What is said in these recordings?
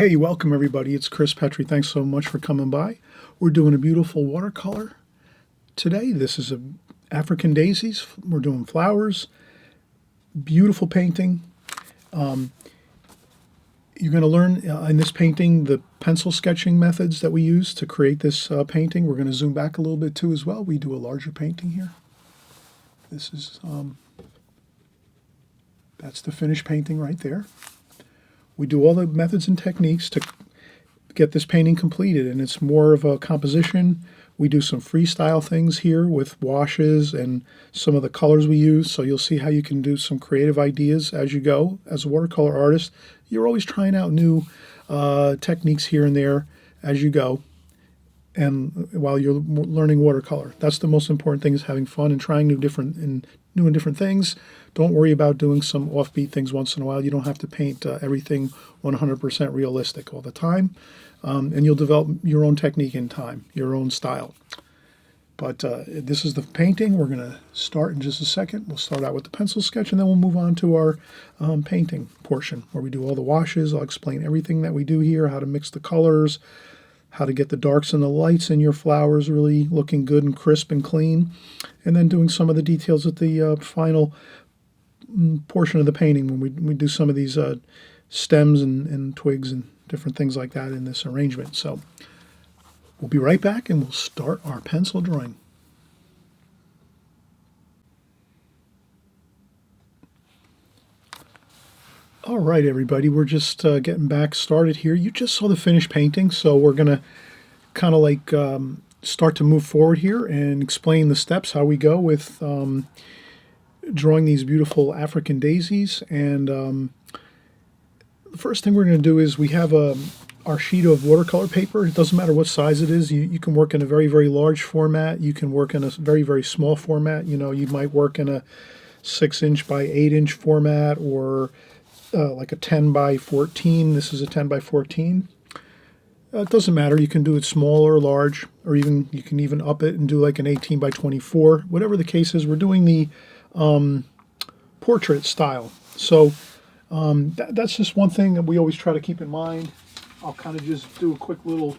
Hey, welcome everybody. It's Petri. Thanks so much for coming by. We're doing a beautiful watercolor today. This is African daisies. We're doing flowers. Beautiful painting. You're going to learn in this painting the pencil sketching methods that we use to create this painting. We're going to zoom back a little bit too as well. We do a larger painting here. This is that's the finished painting right there. We do all the methods and techniques to get this painting completed, and it's more of a composition. We do some freestyle things here with washes and some of the colors we use, so you'll see how you can do some creative ideas as you go. As a watercolor artist, you're always trying out new techniques here and there as you go, and while you're learning watercolor. That's the most important thing, is having fun and trying new and different things. Don't worry about doing some offbeat things once in a while. You don't have to paint everything 100% realistic all the time, and you'll develop your own technique in time, your own style. But this is the painting. We're going to start in just a second. We'll start out with the pencil sketch, and then we'll move on to our painting portion, where we do all the washes. I'll explain everything that we do here, how to mix the colors, how to get the darks and the lights in your flowers really looking good and crisp and clean, and then doing some of the details at the final portion of the painting when we do some of these stems and twigs and different things like that in this arrangement. So we'll be right back and we'll start our pencil drawing. All right, everybody, we're just getting back started here. You just saw the finished painting, so we're going to kind of like start to move forward here and explain the steps, how we go with drawing these beautiful African daisies. And the first thing we're going to do is we have our sheet of watercolor paper. It doesn't matter what size it is. You can work in a very, very large format. You can work in a very, very small format. You know, you might work in a 6-inch by 8-inch format, or like a 10 by 14. This is a 10 by 14. It doesn't matter. You can do it small or large, or even you can even up it and do like an 18 by 24. Whatever the case is, we're doing the portrait style. So that's just one thing that we always try to keep in mind. I'll kind of just do a quick little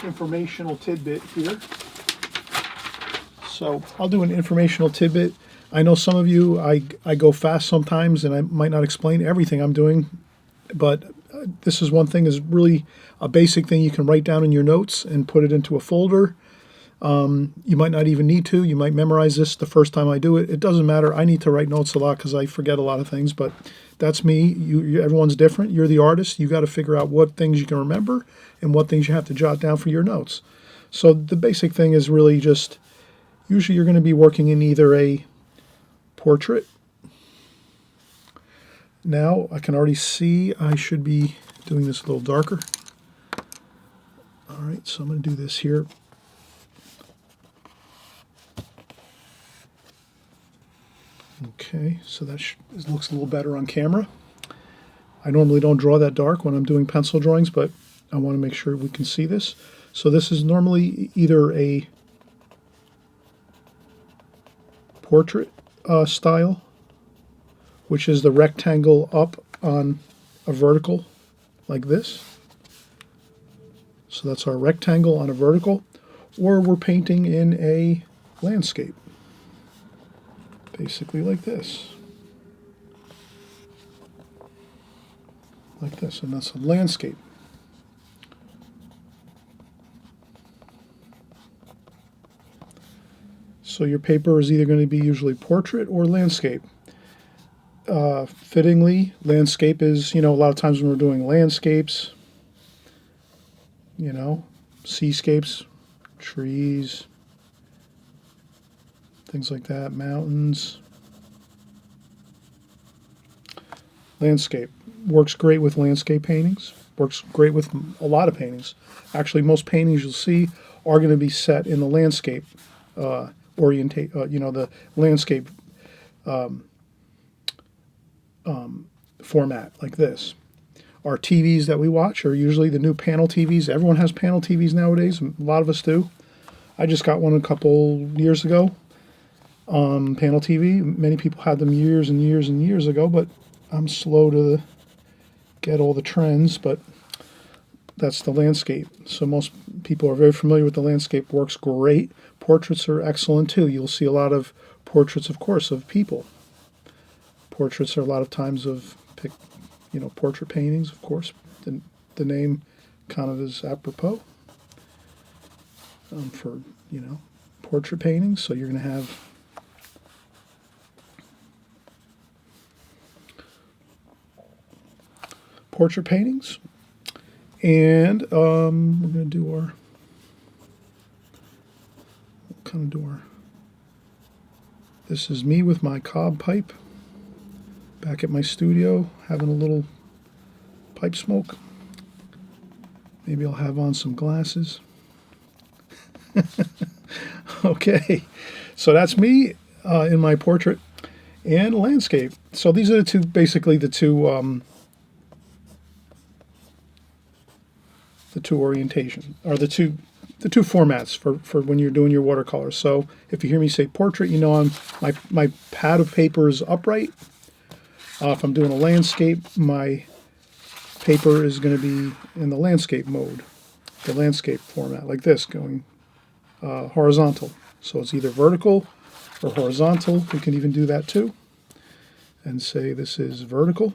informational tidbit here. So I'll do an informational tidbit. I know some of you, I go fast sometimes, and I might not explain everything I'm doing, but this is one thing, is really a basic thing you can write down in your notes and put it into a folder. You might not even need to. You might memorize this the first time I do it. It doesn't matter. I need to write notes a lot because I forget a lot of things, but that's me. Everyone's different. You're the artist. You got to figure out what things you can remember and what things you have to jot down for your notes. So the basic thing is really just, usually you're going to be working in either a portrait. Now I can already see I should be doing this a little darker. All right, so I'm going to do this here. Okay, so that looks a little better on camera. I normally don't draw that dark when I'm doing pencil drawings, but I want to make sure we can see this. So this is normally either a portrait style, which is the rectangle up on a vertical like this. So that's our rectangle on a vertical. Or we're painting in a landscape, basically like this. Like this, and that's a landscape. So your paper is either going to be usually portrait or landscape. Fittingly, landscape is, a lot of times when we're doing landscapes, seascapes, trees, things like that, mountains. Landscape works great with landscape paintings, works great with a lot of paintings. Actually, most paintings you'll see are going to be set in the landscape the landscape format like this. Our TVs that we watch are usually the new panel TVs. Everyone has panel TVs nowadays. A lot of us do. I just got one a couple years ago. Panel TV. Many people had them years and years and years ago, but I'm slow to get all the trends. But that's the landscape. So most people are very familiar with the landscape. Works great. Portraits are excellent too. You'll see a lot of portraits, of course, of people. Portraits are a lot of times of, portrait paintings, of course. The name kind of is apropos for, portrait paintings. So you're going to have portrait paintings. And we're going to do our, this is me with my cob pipe back at my studio having a little pipe smoke. Maybe I'll have on some glasses. Okay, so that's me in my portrait and landscape. So these are basically the two orientation, or the two formats for when you're doing your watercolor. So if you hear me say portrait, my pad of paper is upright. If I'm doing a landscape, my paper is going to be in the landscape mode, the landscape format, like this, going horizontal. So it's either vertical or horizontal. We can even do that too, and say this is vertical,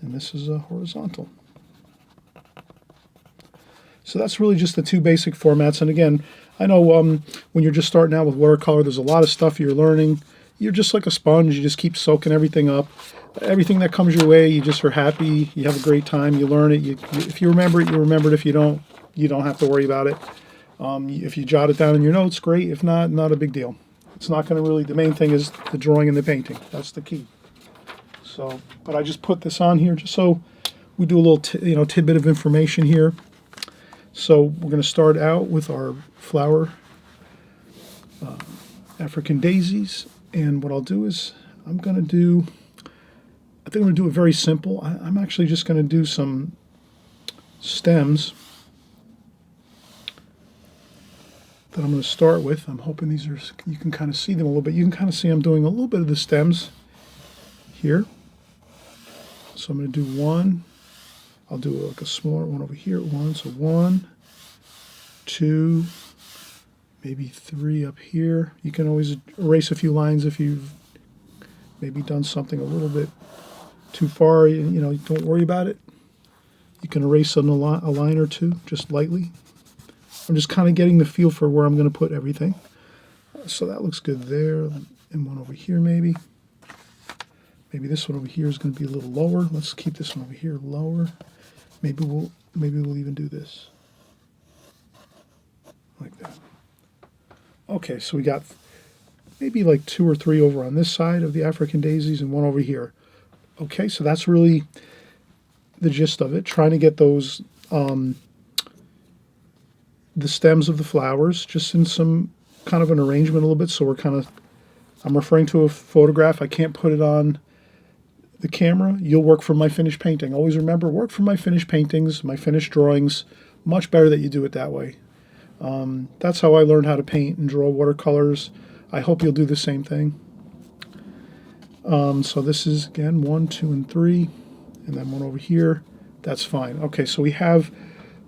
and this is a horizontal. So that's really just the two basic formats. And again, I know when you're just starting out with watercolor, there's a lot of stuff you're learning. You're just like a sponge. You just keep soaking everything up. Everything that comes your way, you just are happy. You have a great time. You learn it. If you remember it, you remember it. If you don't have to worry about it. If you jot it down in your notes, great. If not, not a big deal. It's not going to really, the main thing is the drawing and the painting. That's the key. So, but I just put this on here just so we do a little tidbit of information here. So we're going to start out with our flower African daisies, and what I'll do is I think I'm going to do it very simple. I'm actually just going to do some stems that I'm going to start with. I'm hoping these are, you can kind of see them a little bit. You can kind of see I'm doing a little bit of the stems here. So I'm going to do one. I'll do like a smaller one over here. One, so 1, 2, maybe 3 up here. You can always erase a few lines if you've maybe done something a little bit too far. Don't worry about it. You can erase a line or two, just lightly. I'm just kind of getting the feel for where I'm going to put everything. So that looks good there. And one over here maybe. Maybe this one over here is going to be a little lower. Let's keep this one over here lower. Maybe we'll even do this. Like that. Okay, so we got maybe like 2 or 3 over on this side of the African daisies and 1 over here. Okay, so that's really the gist of it. Trying to get those, the stems of the flowers just in some kind of an arrangement a little bit. So I'm referring to a photograph. I can't put it on the camera. You'll work from my finished painting. Always remember, work from my finished paintings, my finished drawings. Much better that you do it that way. That's how I learned how to paint and draw watercolors. I hope you'll do the same thing. So this is, again, 1, 2, and 3, and then 1 over here. That's fine. Okay, so we have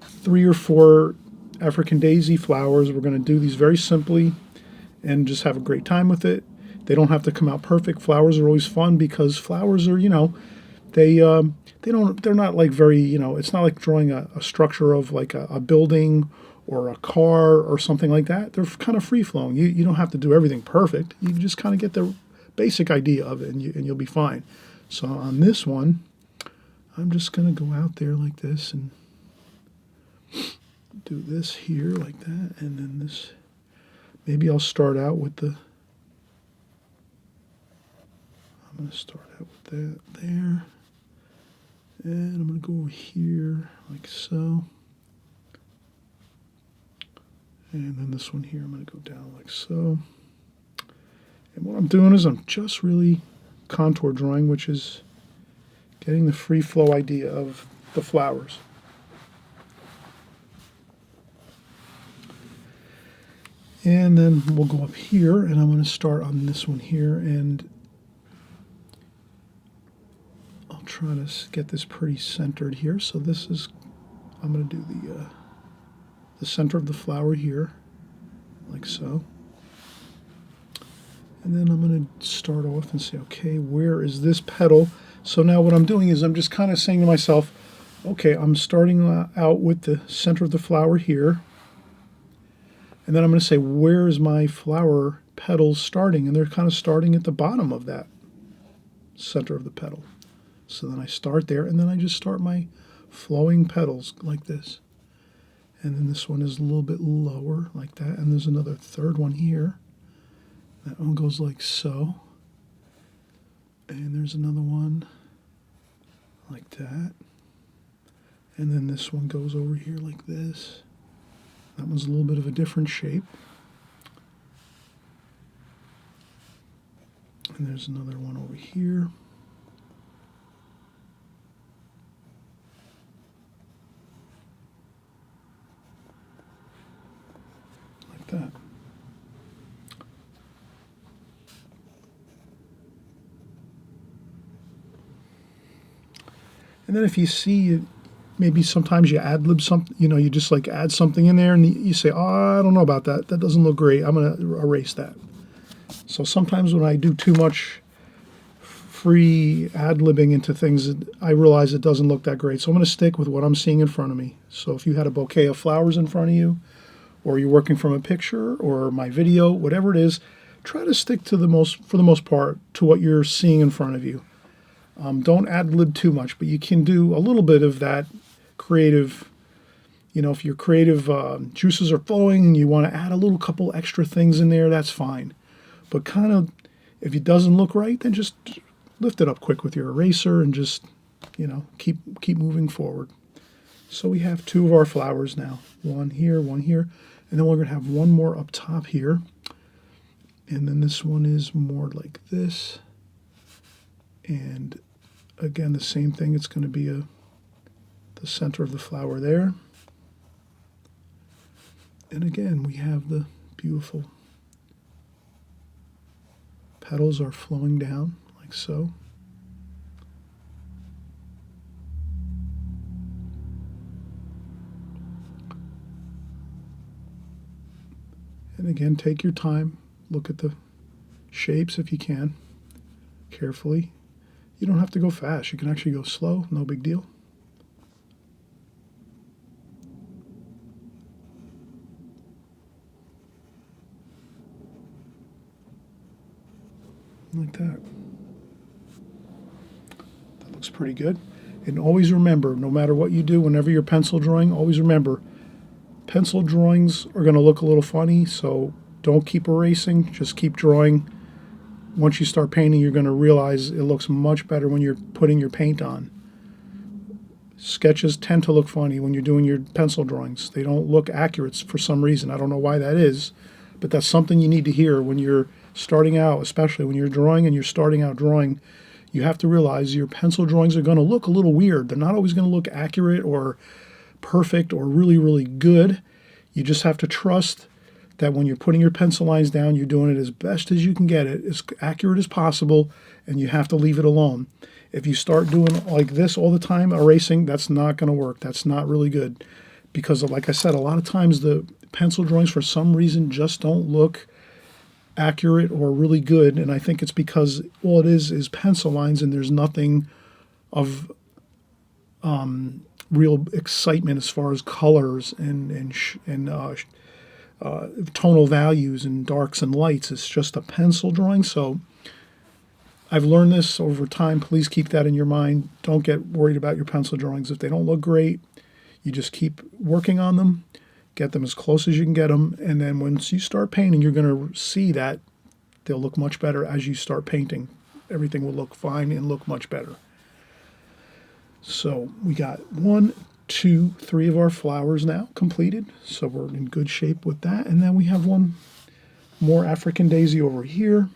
3 or 4 African daisy flowers. We're going to do these very simply and just have a great time with it. They don't have to come out perfect. Flowers are always fun because flowers are, they're not like very, it's not like drawing a structure of like a building or a car or something like that. They're kind of free-flowing. You don't have to do everything perfect. You just kind of get the basic idea of it, and you'll be fine. So on this one, I'm just going to go out there like this and do this here like that, and then this. Maybe I'll start out with the. I'm going to start out with that there, and I'm going to go over here like so. And then this one here, I'm going to go down like so. And what I'm doing is I'm just really contour drawing, which is getting the free flow idea of the flowers. And then we'll go up here, and I'm going to start on this one here, and I'll try try to get this pretty centered here. So this is, I'm going to do the center of the flower here, like so. And then I'm going to start off and say, okay, where is this petal? So now what I'm doing is I'm just kind of saying to myself, okay, I'm starting out with the center of the flower here. And then I'm going to say, where is my flower petals starting? And they're kind of starting at the bottom of that center of the petal. So then I start there, and then I just start my flowing petals like this. And then this one is a little bit lower, like that. And there's another third one here. That one goes like so. And there's another one like that. And then this one goes over here like this. That one's a little bit of a different shape. And there's another one over here. Like that. And then if you see, maybe sometimes you ad-lib something, you know, you just like add something in there and you say, oh, I don't know about that. That doesn't look great. I'm going to erase that. So sometimes when I do too much free ad-libbing into things, I realize it doesn't look that great. So I'm going to stick with what I'm seeing in front of me. So if you had a bouquet of flowers in front of you, or you're working from a picture or my video, whatever it is, try to stick to for the most part, to what you're seeing in front of you. Don't ad-lib too much, but you can do a little bit of that creative, you know, if your creative juices are flowing and you want to add a little couple extra things in there, that's fine. But kind of, if it doesn't look right, then just lift it up quick with your eraser and just, you know, keep moving forward. So we have two of our flowers now, one here, and then we're going to have one more up top here. And then this one is more like this. And again, the same thing, it's going to be the center of the flower there. And again, we have the beautiful petals are flowing down like so. And again, take your time, look at the shapes if you can, carefully. You don't have to go fast, you can actually go slow, no big deal. Like that. That looks pretty good. And always remember, no matter what you do, whenever you're pencil drawing, always remember, pencil drawings are going to look a little funny, so don't keep erasing, just keep drawing. Once you start painting, you're going to realize it looks much better when you're putting your paint on. Sketches tend to look funny when you're doing your pencil drawings. They don't look accurate for some reason. I don't know why that is, but that's something you need to hear when you're starting out, especially when you're drawing and you're starting out drawing. You have to realize your pencil drawings are going to look a little weird. They're not always going to look accurate or perfect or really, really good. You just have to trust that when you're putting your pencil lines down, you're doing it as best as you can get it, as accurate as possible, and you have to leave it alone. If you start doing like this all the time, erasing, that's not going to work. That's not really good. Because like I said, a lot of times the pencil drawings for some reason just don't look accurate or really good, and I think it's because all it is pencil lines and there's nothing of real excitement as far as colors and tonal values and darks and lights. It's just a pencil drawing. So I've learned this over time. Please keep that in your mind. Don't get worried about your pencil drawings. If they don't look great, you just keep working on them, get them as close as you can get them, and then once you start painting, you're going to see that they'll look much better as you start painting. Everything will look fine and look much better. So we got 1, 2, 3 of our flowers now completed. So we're in good shape with that. And then we have one more African daisy over here.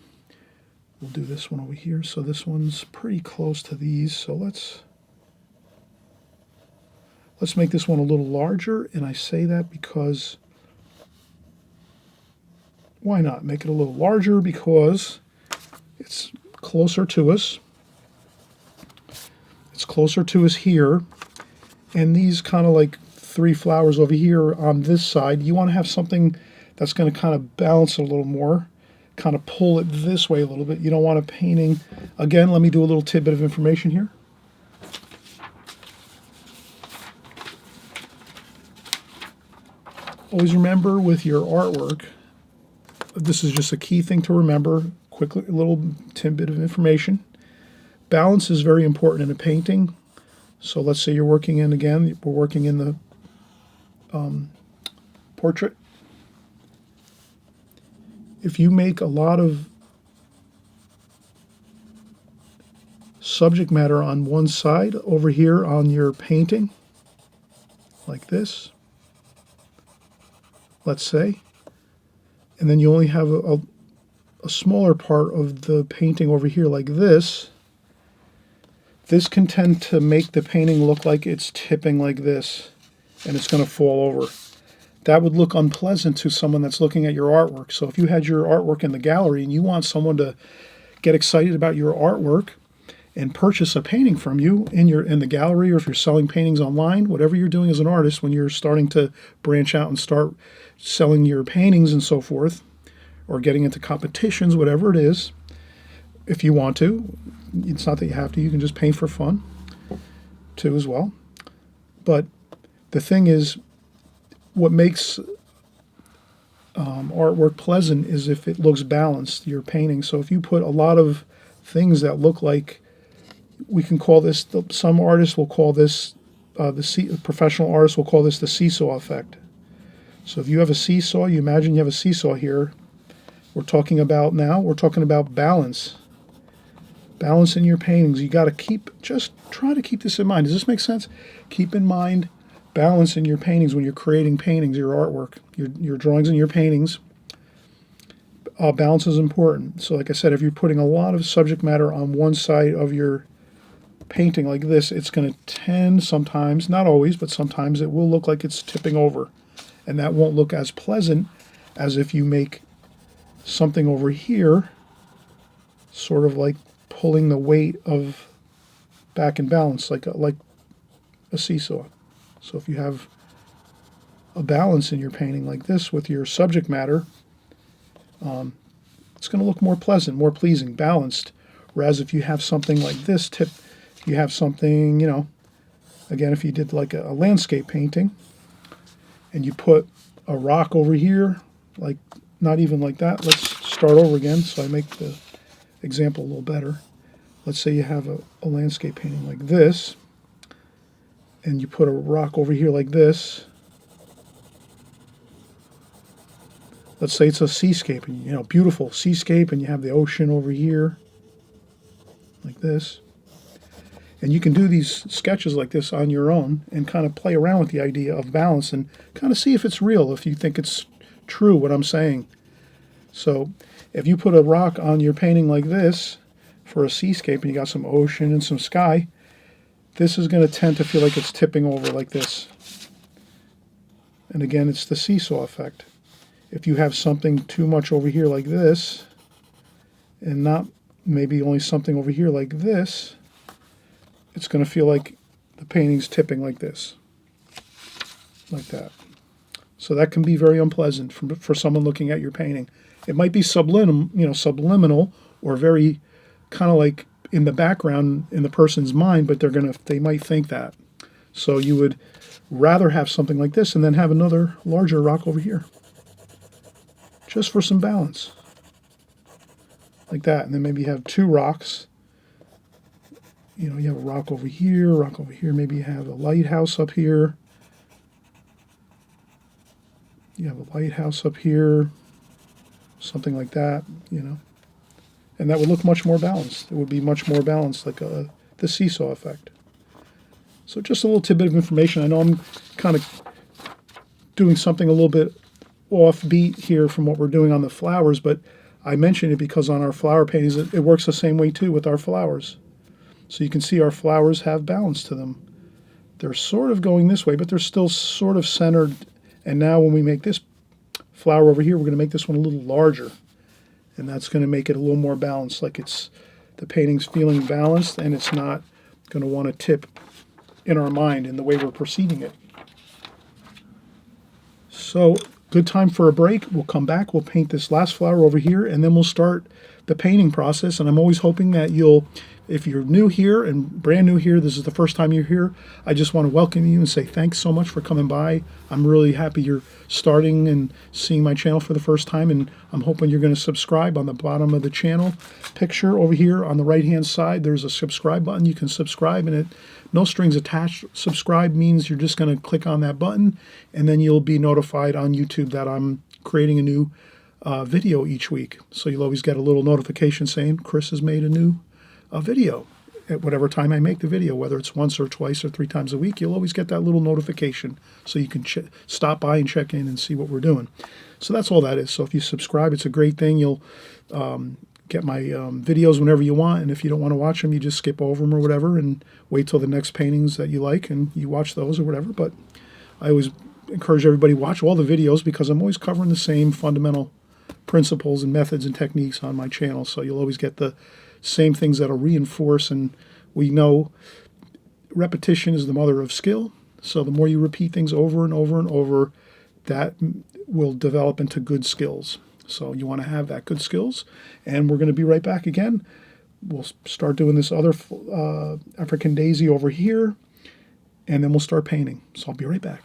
We'll do this one over here. So this one's pretty close to these. So let's make this one a little larger. And I say that because, why not? Make it a little larger because it's closer to us. It's closer to is here, and these kind of like 3 flowers over here on this side, you want to have something that's going to kind of balance it a little more, kind of pull it this way a little bit. You don't want a painting. Again, let me do a little tidbit of information here. Always remember with your artwork, this is just a key thing to remember, quickly, a little tidbit of information. Balance is very important in a painting. So let's say you're working in, again, we're working in the portrait. If you make a lot of subject matter on one side over here on your painting, like this, let's say, and then you only have a smaller part of the painting over here like this, this can tend to make the painting look like it's tipping like this, and it's going to fall over. That would look unpleasant to someone that's looking at your artwork. So if you had your artwork in the gallery and you want someone to get excited about your artwork and purchase a painting from you in the gallery, or if you're selling paintings online, whatever you're doing as an artist, when you're starting to branch out and start selling your paintings and so forth, or getting into competitions, whatever it is, if you want to, it's not that you have to, you can just paint for fun too as well. But the thing is, what makes artwork pleasant is if it looks balanced, your painting. So if you put a lot of things that look like, we can call this, some artists will call this, professional artists will call this the seesaw effect. So if you have a seesaw, you imagine you have a seesaw here. We're talking about balance. Balance in your paintings. You got to just try to keep this in mind. Does this make sense? Keep in mind balance in your paintings when you're creating paintings, your artwork, your drawings and your paintings. Balance is important. So like I said, if you're putting a lot of subject matter on one side of your painting like this, it's going to tend sometimes, not always, but sometimes it will look like it's tipping over. And that won't look as pleasant as if you make something over here, sort of like pulling the weight of back in balance, like a seesaw. So if you have a balance in your painting like this with your subject matter, it's going to look more pleasant, more pleasing, balanced. Whereas if you have something like this you have something, again, if you did like a landscape painting and you put a rock over here, like not even like that. Let's start over again so I make the example a little better. Let's say you have a landscape painting like this, and you put a rock over here like this. Let's say it's a seascape, beautiful seascape, and you have the ocean over here, like this. And you can do these sketches like this on your own and kind of play around with the idea of balance and kind of see if it's real, if you think it's true what I'm saying. So if you put a rock on your painting like this for a seascape and you got some ocean and some sky, this is going to tend to feel like it's tipping over like this. And again, it's the seesaw effect. If you have something too much over here like this, and not maybe only something over here like this, it's going to feel like the painting's tipping like this, like that. So that can be very unpleasant for someone looking at your painting. It might be subliminal, or very kind of like in the background in the person's mind, but they might think that. So you would rather have something like this and then have another larger rock over here, just for some balance, like that. And then maybe you have 2 rocks. You have a rock over here, maybe you have a lighthouse up here. You have a lighthouse up here, something like that, And that would look much more balanced. It would be much more balanced, like the seesaw effect. So just a little tidbit of information. I know I'm kind of doing something a little bit offbeat here from what we're doing on the flowers, but I mention it because on our flower paintings, it works the same way too with our flowers. So you can see our flowers have balance to them. They're sort of going this way, but they're still sort of centered. And now when we make this flower over here, we're going to make this one a little larger. And that's going to make it a little more balanced, like the painting's feeling balanced and it's not going to want to tip in our mind in the way we're proceeding it. So, good time for a break. We'll come back, we'll paint this last flower over here, and then we'll start the painting process. And I'm always hoping that you'll, if you're new here and brand new here, this is the first time you're here, I just want to welcome you and say thanks so much for coming by. I'm really happy you're starting and seeing my channel for the first time, and I'm hoping you're going to subscribe. On the bottom of the channel picture over here on the right hand side, there's a subscribe button. You can subscribe, and no strings attached. Subscribe means you're just going to click on that button, and then you'll be notified on YouTube that I'm creating a new video each week. So you'll always get a little notification saying Chris has made a new video at whatever time I make the video, whether it's once or twice or 3 times a week. You'll always get that little notification so you can stop by and check in and see what we're doing. So that's all that is. So if you subscribe, it's a great thing. You'll get my videos whenever you want, and if you don't want to watch them, you just skip over them or whatever and wait till the next paintings that you like and you watch those or whatever. But I always encourage everybody to watch all the videos because I'm always covering the same fundamental principles and methods and techniques on my channel. So you'll always get the same things that'll reinforce, and we know repetition is the mother of skill. So the more you repeat things over and over and over, that will develop into good skills. So you want to have that good skills, and we're going to be right back again. We'll start doing this other African daisy over here, and then we'll start painting. So I'll be right back.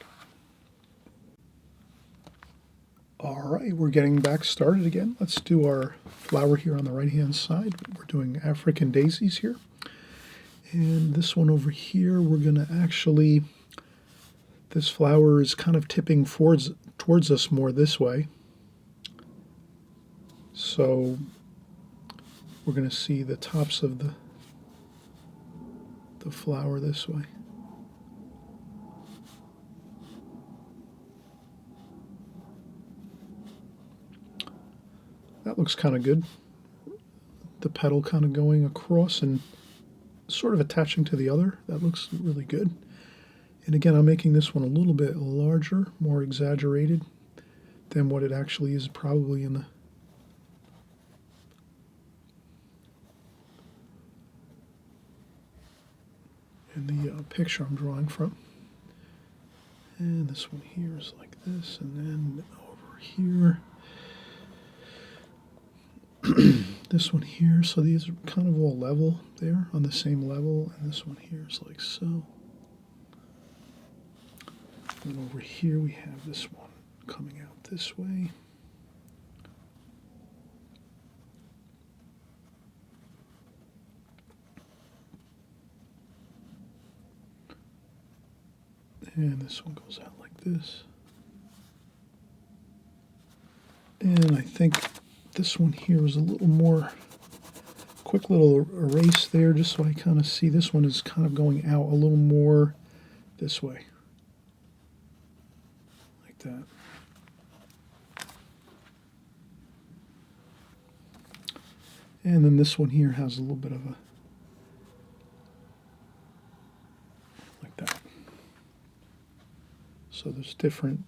All right, we're getting back started again. Let's do our flower here on the right-hand side. We're doing African daisies here. And this one over here, we're going to actually, this flower is kind of tipping towards us more this way. So we're going to see the tops of the flower this way. That looks kind of good. The petal kind of going across and sort of attaching to the other. That looks really good. And again, I'm making this one a little bit larger, more exaggerated than what it actually is probably in the picture I'm drawing from. And this one here is like this, and then over here this one here, so these are kind of all level there, on the same level, and this one here is like so. And over here we have this one coming out this way. And this one goes out like this. And I think this one here is a little more, quick little erase there, just so I kind of see this one is kind of going out a little more this way. Like that. And then this one here has a little bit of a, like that. So there's different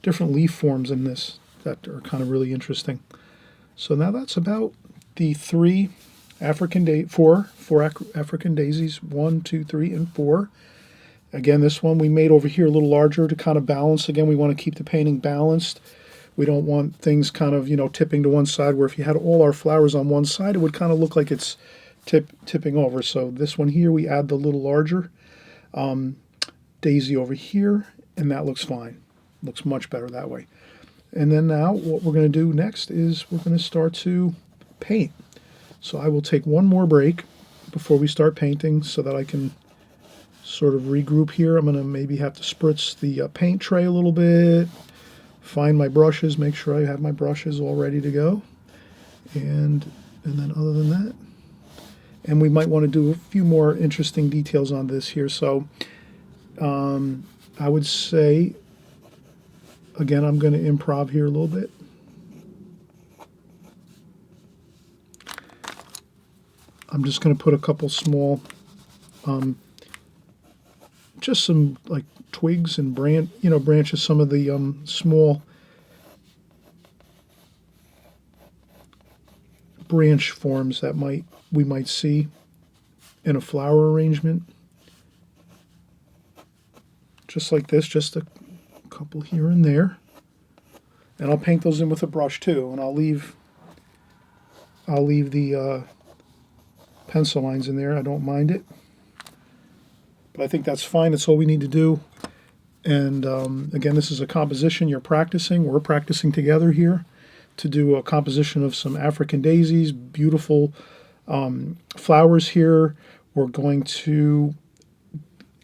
leaf forms in this that are kind of really interesting. So now that's about the four African daisies, 1, 2, 3, and 4. Again, this one we made over here a little larger to kind of balance. Again, we want to keep the painting balanced. We don't want things kind of, tipping to one side, where if you had all our flowers on one side, it would kind of look like it's tipping over. So this one here, we add the little larger daisy over here, and that looks fine. Looks much better that way. And then now what we're going to do next is we're going to start to paint. So I will take one more break before we start painting so that I can sort of regroup here. I'm going to maybe have to spritz the paint tray a little bit, find my brushes, make sure I have my brushes all ready to go. And then other than that, and we might want to do a few more interesting details on this here. So I would say, again, I'm going to improv here a little bit. I'm just going to put a couple small, just some like twigs and branches, some of the small branch forms that we might see in a flower arrangement. just like this, just a couple here and there. And I'll paint those in with a brush too, and I'll leave the pencil lines in there. I don't mind it, but I think that's fine. That's all we need to do. And again, this is a composition. You're practicing. We're practicing together here to do a composition of some African daisies, beautiful flowers here. We're going to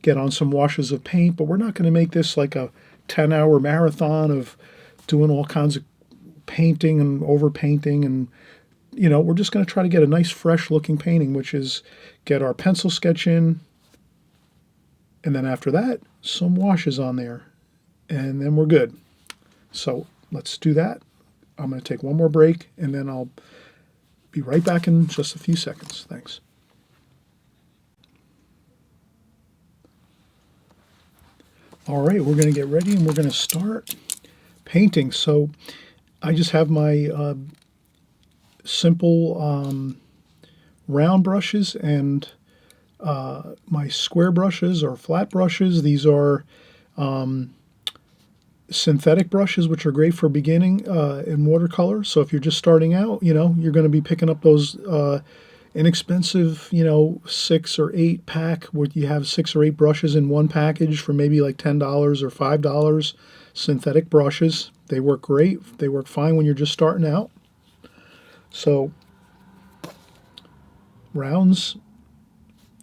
get on some washes of paint, but we're not going to make this like a 10-hour marathon of doing all kinds of painting and overpainting, and we're just going to try to get a nice fresh looking painting, which is get our pencil sketch in, and then after that some washes on there, and then we're good. So let's do that. I'm going to take one more break, and then I'll be right back in just a few seconds. Thanks. All right, we're going to get ready, and we're going to start painting. So I just have my simple round brushes and my square brushes or flat brushes. These are synthetic brushes, which are great for beginning in watercolor. So if you're just starting out, you're going to be picking up those inexpensive, 6 or 8 pack, where you have 6 or 8 brushes in one package for maybe like $10 or $5. Synthetic brushes. They work great. They work fine when you're just starting out. So rounds,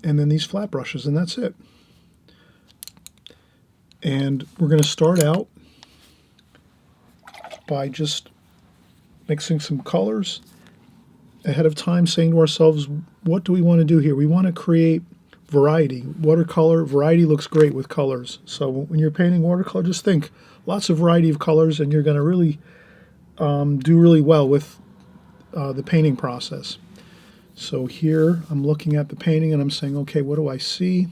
and then these flat brushes, and that's it. And we're going to start out by just mixing some colors ahead of time, saying to ourselves, what do we want to do here? We want to create variety. Watercolor, variety looks great with colors. So when you're painting watercolor, just think lots of variety of colors, and you're going to really do really well with the painting process. So here I'm looking at the painting and I'm saying, okay, what do I see?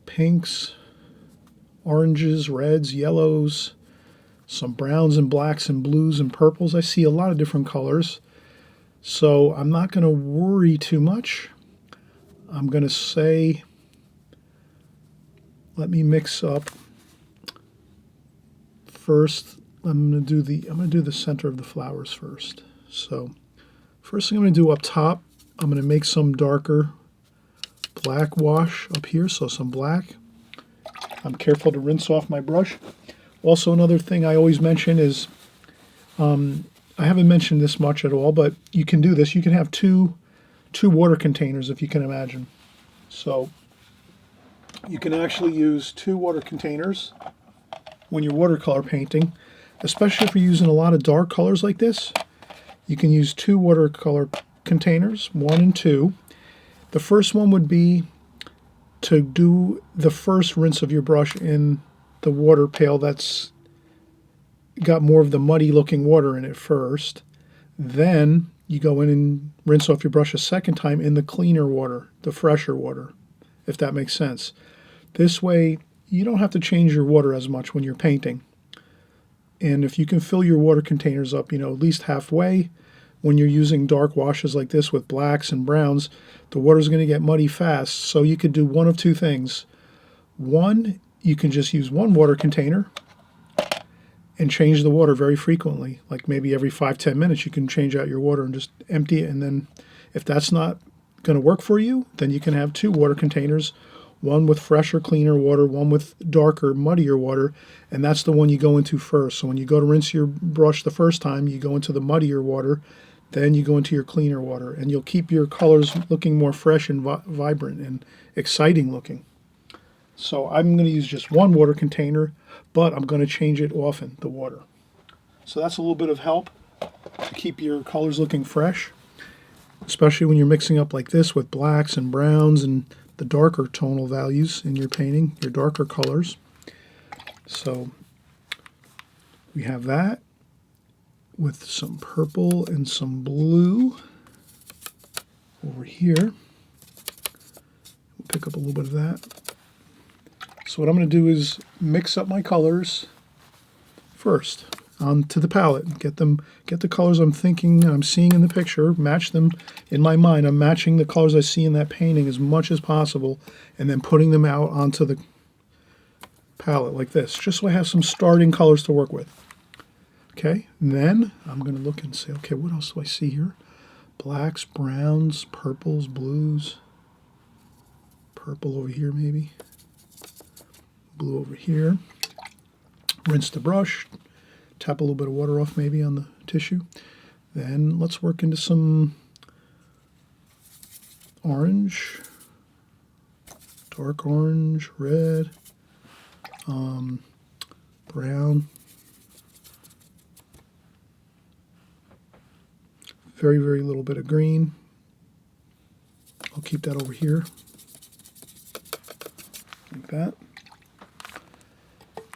Pinks, oranges, reds, yellows, some browns and blacks and blues and purples. I see a lot of different colors. So I'm not going to worry too much. I'm going to say, let me mix up first. I'm going to do the center of the flowers first. So first thing I'm going to do up top, I'm going to make some darker black wash up here, so some black. I'm careful to rinse off my brush. Also, another thing I always mention is, I haven't mentioned this much at all, but you can do this. You can have two water containers, if you can imagine. So you can actually use 2 water containers when you're watercolor painting, especially if you're using a lot of dark colors like this. You can use 2 watercolor containers, 1 and 2. The first one would be to do the first rinse of your brush in the water pail that's got more of the muddy looking water in it first. Then you go in and rinse off your brush a second time in the cleaner water, the fresher water, if that makes sense. This way you don't have to change your water as much when you're painting. And if you can fill your water containers up, at least halfway, when you're using dark washes like this with blacks and browns, the water's going to get muddy fast. So you could do one of 2 things. One, you can just use 1 water container and change the water very frequently. Like maybe every 5-10 minutes you can change out your water and just empty it. And then if that's not going to work for you, then you can have 2 water containers, one with fresher, cleaner water, one with darker, muddier water, and that's the one you go into first. So when you go to rinse your brush the first time, you go into the muddier water, then you go into your cleaner water, and you'll keep your colors looking more fresh and vibrant and exciting looking. So I'm going to use just 1 water container, but I'm going to change it often, the water. So that's a little bit of help to keep your colors looking fresh, especially when you're mixing up like this with blacks and browns and the darker tonal values in your painting, your darker colors. So we have that with some purple and some blue over here. We'll pick up a little bit of that. So what I'm going to do is mix up my colors first. onto the palette. Get the colors I'm thinking, I'm seeing in the picture, match them in my mind. I'm matching the colors I see in that painting as much as possible, and then putting them out onto the palette like this, just so I have some starting colors to work with. Okay, and then I'm going to look and say, okay, what else do I see here? Blacks, browns, purples, blues. Purple over here maybe. Blue over here. Rinse the brush. Tap a little bit of water off maybe on the tissue. Then let's work into some orange, dark orange, red, brown. Very, very little bit of green. I'll keep that over here, like that.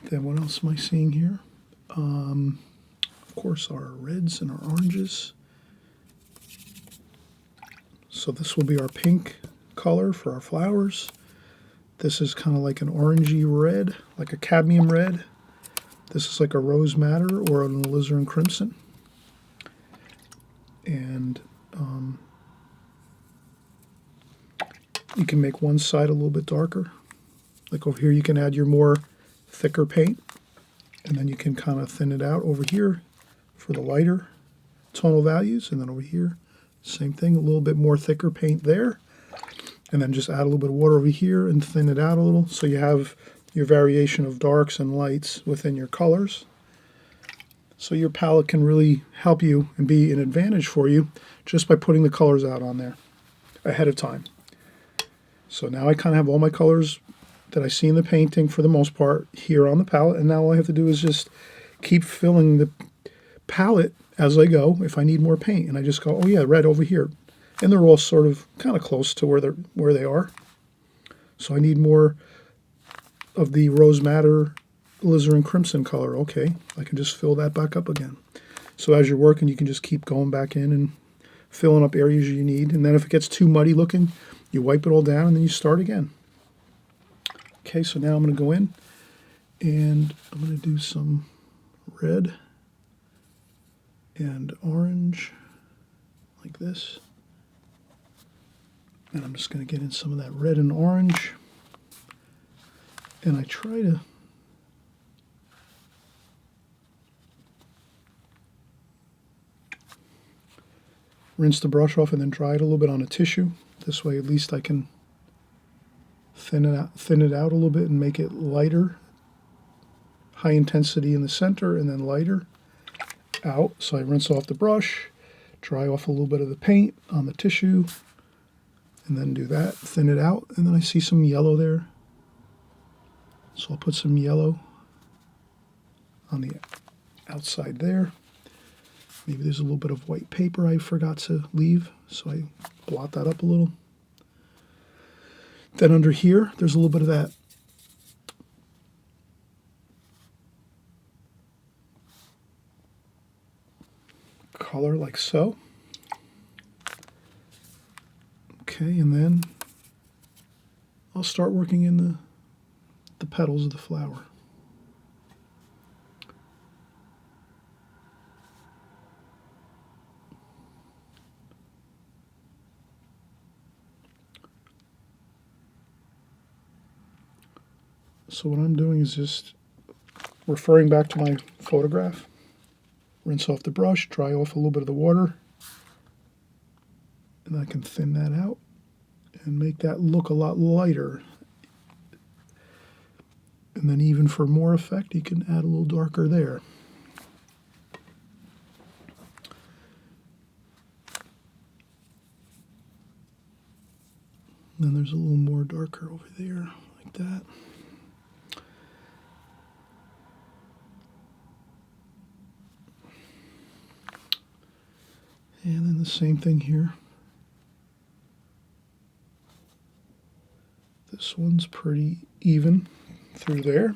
Then what else am I seeing here? Of course, our reds and our oranges. So this will be our pink color for our flowers. This is kind of like an orangey red, like a cadmium red. This is like a rose madder or an alizarin crimson. And you can make one side a little bit darker. Like over here, you can add your more thicker paint, and then you can kind of thin it out over here for the lighter tonal values, and then over here, same thing, a little bit more thicker paint there, and then just add a little bit of water over here and thin it out a little, so you have your variation of darks and lights within your colors. So your palette can really help you and be an advantage for you just by putting the colors out on there ahead of time. So now I kind of have all my colors that I see in the painting for the most part here on the palette, and now all I have to do is just keep filling the palette as I go if I need more paint, and I just go, oh yeah, red over here, and they're all sort of kind of close to where they are. So I need more of the rose madder alizarin crimson color. Okay, I can just fill that back up again. So as you're working, you can just keep going back in and filling up areas you need, and then if it gets too muddy looking, you wipe it all down and then you start again. Okay, so now I'm going to go in and I'm going to do some red and orange like this. And I'm just going to get in some of that red and orange. And I try to rinse the brush off and then dry it a little bit on a tissue. This way at least I can thin it out a little bit and make it lighter. High intensity in the center and then lighter out. So I rinse off the brush, dry off a little bit of the paint on the tissue, and then do that, thin it out, and then I see some yellow there. So I'll put some yellow on the outside there. Maybe there's a little bit of white paper I forgot to leave, so I blot that up a little. Then under here, there's a little bit of that color like so. Okay, and then I'll start working in the petals of the flower. So what I'm doing is just referring back to my photograph, rinse off the brush, dry off a little bit of the water, and I can thin that out and make that look a lot lighter. And then even for more effect, you can add a little darker there. And then there's a little more darker over there, like that. And then the same thing here. This one's pretty even through there.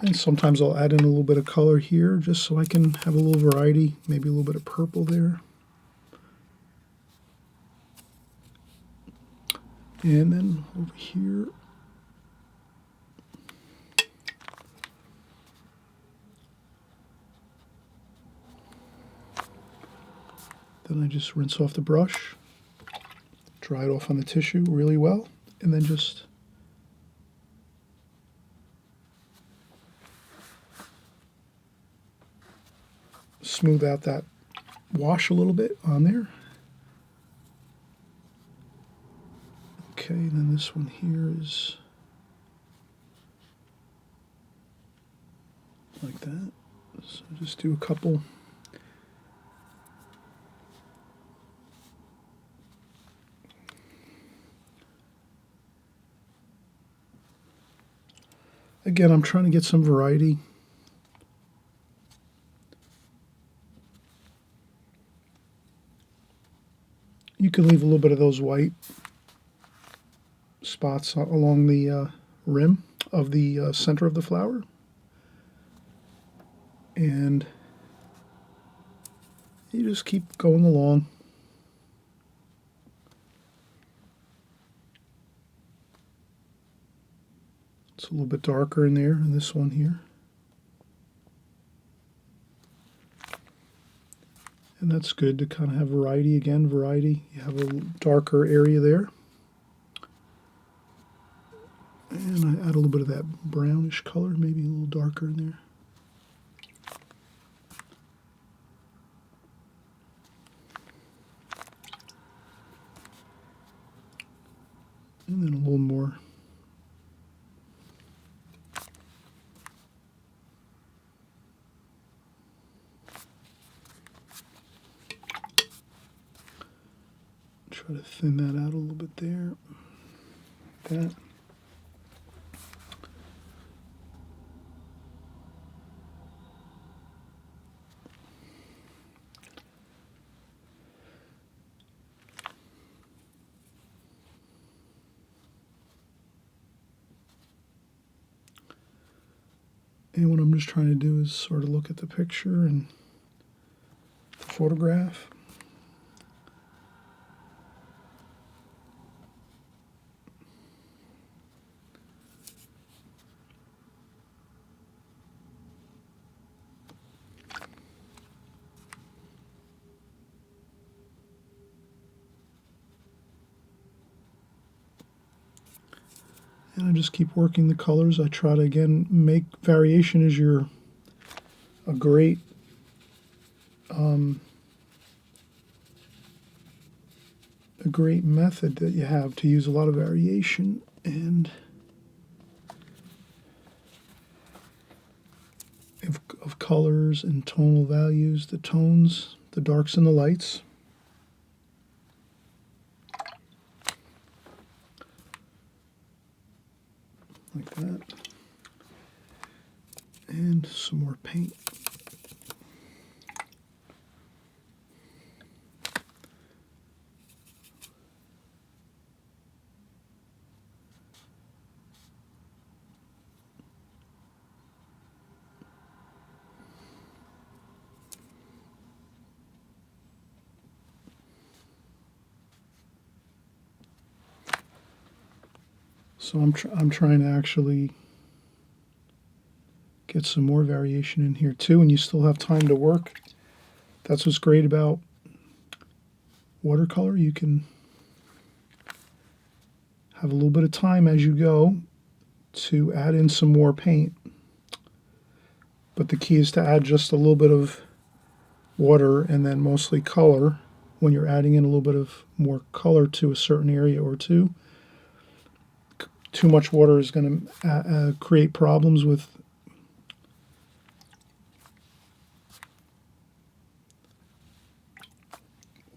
And sometimes I'll add in a little bit of color here just so I can have a little variety, maybe a little bit of purple there. And then over here, then I just rinse off the brush, dry it off on the tissue really well, and then just smooth out that wash a little bit on there. Okay, and then this one here is like that. So just do a couple. Again, I'm trying to get some variety. You can leave a little bit of those white spots along the rim of the center of the flower. And you just keep going along. It's a little bit darker in there in this one here. And that's good to kind of have variety again, variety. You have a darker area there. And I add a little bit of that brownish color, maybe a little darker in there. And then a little more. Try to thin that out a little bit there. That. And what I'm just trying to do is sort of look at the picture and the photograph. And I just keep working the colors. I try to, again, make variation is a great method that you have to use a lot of variation and of colors and tonal values, the tones, the darks and the lights. Like that. And some more paint. So I'm trying to actually get some more variation in here too, and you still have time to work. That's what's great about watercolor. You can have a little bit of time as you go to add in some more paint. But the key is to add just a little bit of water and then mostly color when you're adding in a little bit of more color to a certain area or two. Too much water is going to create problems with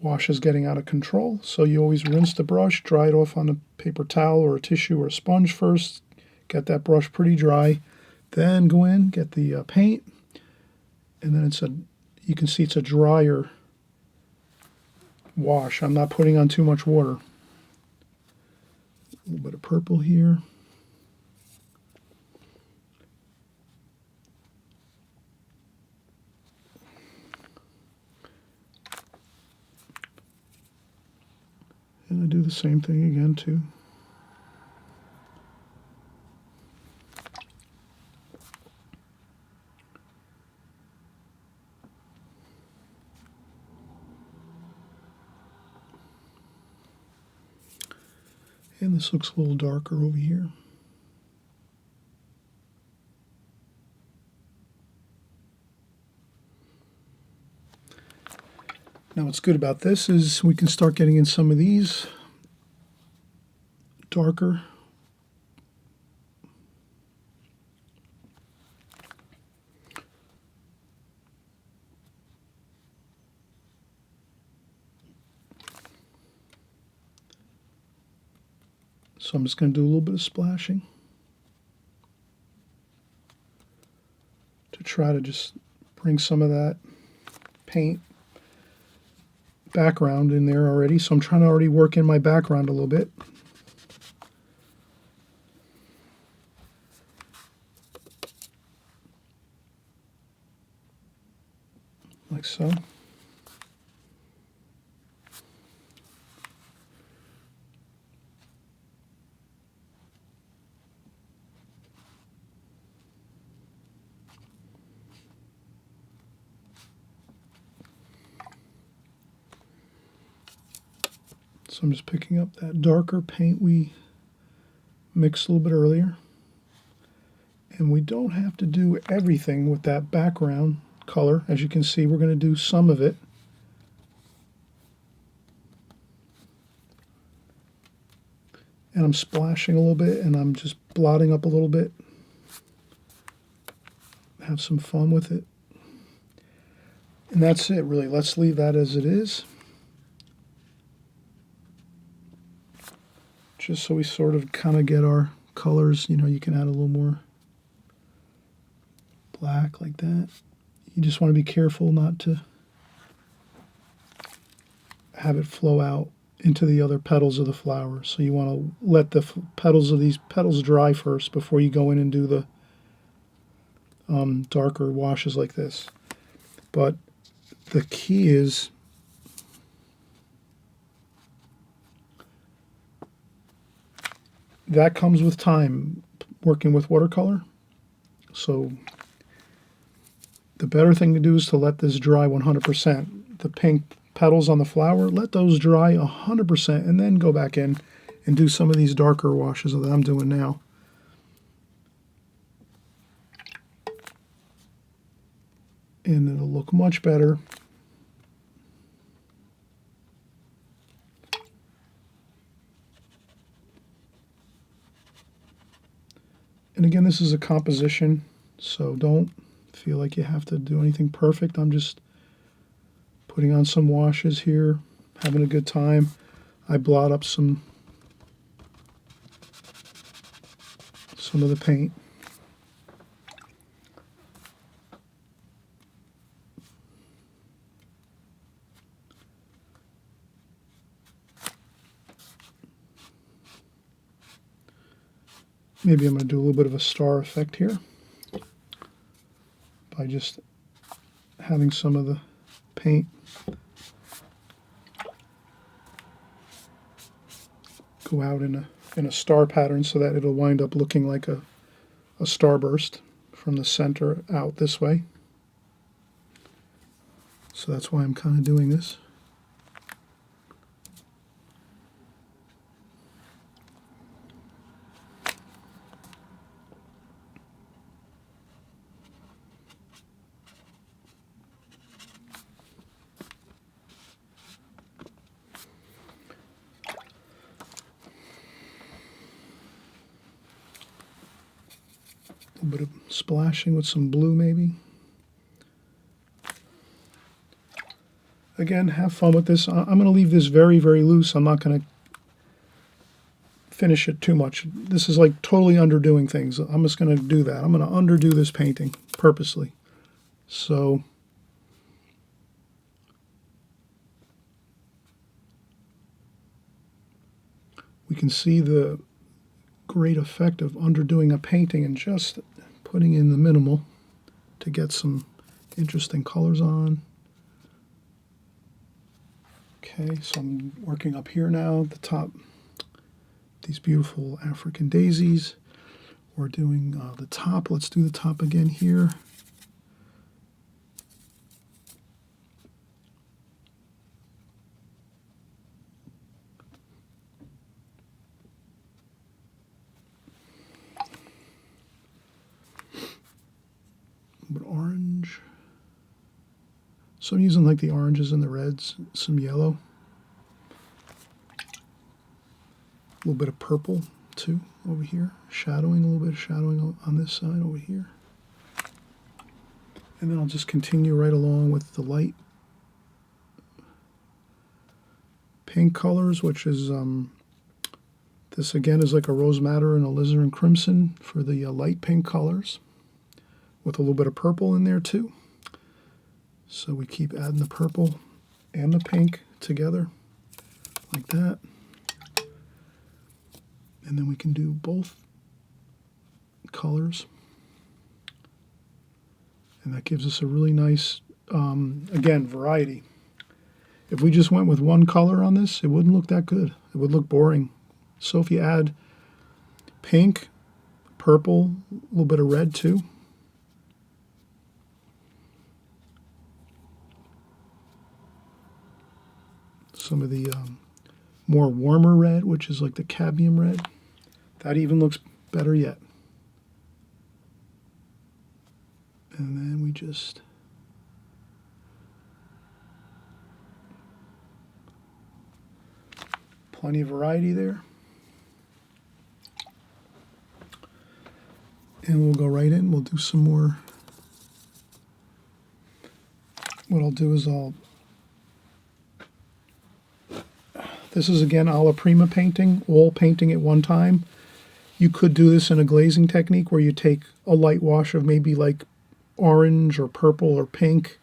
washes getting out of control. So you always rinse the brush, dry it off on a paper towel or a tissue or a sponge first, get that brush pretty dry, then go in, get the paint, and then you can see it's a drier wash. I'm not putting on too much water. A little bit of purple here. And I do the same thing again too. And this looks a little darker over here. Now what's good about this is we can start getting in some of these darker. So I'm just going to do a little bit of splashing to try to just bring some of that paint background in there already. So I'm trying to already work in my background a little bit. Like so. So I'm just picking up that darker paint we mixed a little bit earlier. And we don't have to do everything with that background color. As you can see, we're going to do some of it. And I'm splashing a little bit, and I'm just blotting up a little bit. Have some fun with it. And that's it, really. Let's leave that as it is. Just so we sort of kind of get our colors. You know, you can add a little more black like that. You just want to be careful not to have it flow out into the other petals of the flower. So you want to let the petals of these petals dry first before you go in and do the darker washes like this. But the key is that comes with time working with watercolor. So the better thing to do is to let this dry 100%. The pink petals on the flower, let those dry 100% and then go back in and do some of these darker washes that I'm doing now. And it'll look much better. And again, this is a composition, so don't feel like you have to do anything perfect. I'm just putting on some washes here, having a good time. I blot up some of the paint. Maybe I'm going to do a little bit of a star effect here by just having some of the paint go out in a star pattern so that it'll wind up looking like a starburst from the center out this way. So that's why I'm kind of doing this. A little bit of splashing with some blue maybe. Again, have fun with this. I'm going to leave this very, very loose. I'm not going to finish it too much. This is like totally underdoing things. I'm just going to do that. I'm going to underdo this painting purposely. So we can see the great effect of underdoing a painting and just putting in the minimal to get some interesting colors on. Okay, so I'm working up here now, the top, these beautiful African daisies. We're doing the top. Let's do the top again here. So I'm using like the oranges and the reds, some yellow, a little bit of purple too over here, shadowing, a little bit of shadowing on this side over here. And then I'll just continue right along with the light pink colors, which is, this again is like a rose madder and a alizarin crimson for the light pink colors, with a little bit of purple in there too. So we keep adding the purple and the pink together like that. And then we can do both colors. And that gives us a really nice, again, variety. If we just went with one color on this, it wouldn't look that good. It would look boring. So if you add pink, purple, a little bit of red too. Some of the more warmer red, which is like the cadmium red. That even looks better yet. And then we just plenty of variety there. And we'll go right in, we'll do some more. What I'll do is this is again a la prima painting, all painting at one time. You could do this in a glazing technique where you take a light wash of maybe like orange or purple or pink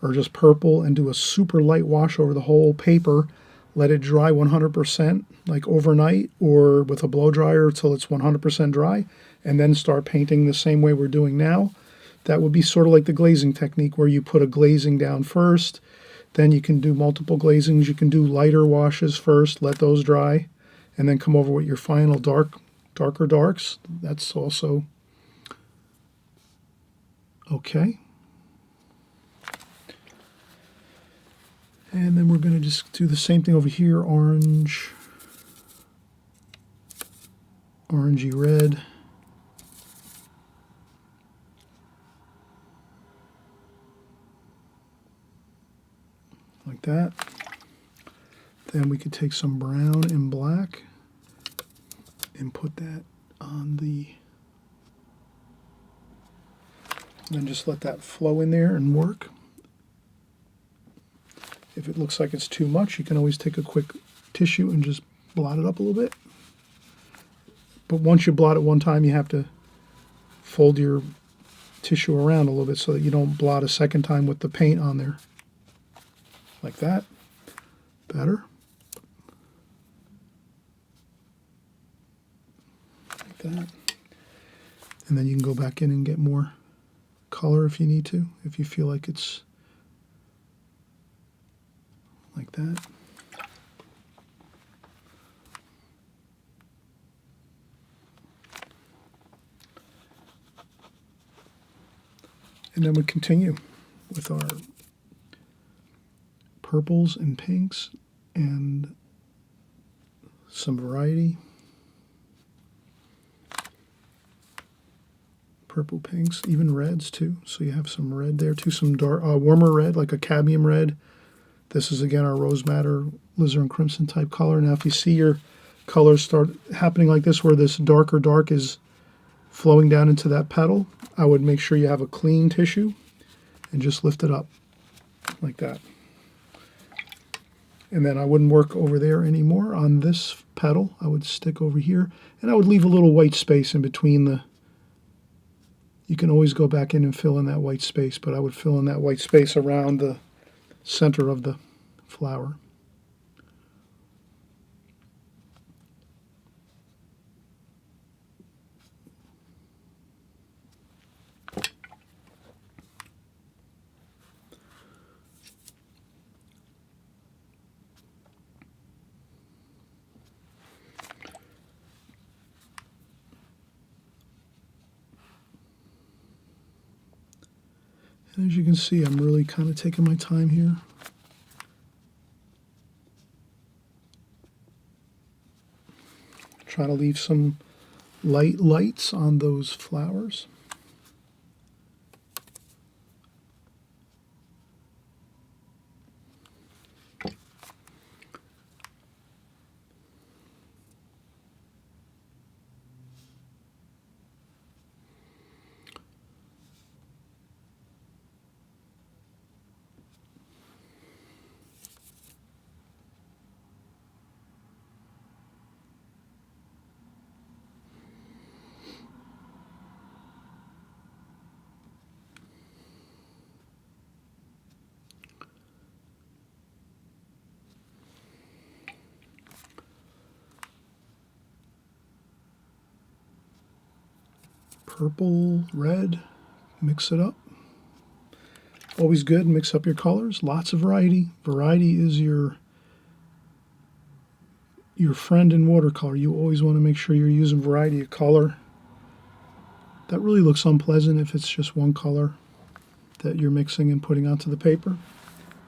or just purple and do a super light wash over the whole paper, let it dry 100% like overnight or with a blow dryer till it's 100% dry, and then start painting the same way we're doing now. That would be sort of like the glazing technique where you put a glazing down first, then you can do multiple glazings. You can do lighter washes first, let those dry, and then come over with your final darker darks. That's also okay. And then we're going to just do the same thing over here, orange, orangey red. Like that. Then we could take some brown and black and put that on the, and then just let that flow in there and work. If it looks like it's too much, you can always take a quick tissue and just blot it up a little bit. But once you blot it one time, you have to fold your tissue around a little bit so that you don't blot a second time with the paint on there. Like that. Better. Like that. And then you can go back in and get more color if you need to, if you feel like it's like that. And then we continue with our purples and pinks and some variety. Purple pinks, even reds too. So you have some red there too, some dark, warmer red, like a cadmium red. This is again our rose madder, alizarin crimson type color. Now if you see your colors start happening like this, where this darker dark is flowing down into that petal, I would make sure you have a clean tissue and just lift it up like that. And then I wouldn't work over there anymore on this petal. I would stick over here, and I would leave a little white space in between the, you can always go back in and fill in that white space, but I would fill in that white space around the center of the flower. And as you can see, I'm really kind of taking my time here. Trying to leave some lights on those flowers. purple, red, mix it up. Always good, mix up your colors, lots of variety. Variety is your friend in watercolor. You always want to make sure you're using variety of color. That really looks unpleasant if it's just one color that you're mixing and putting onto the paper.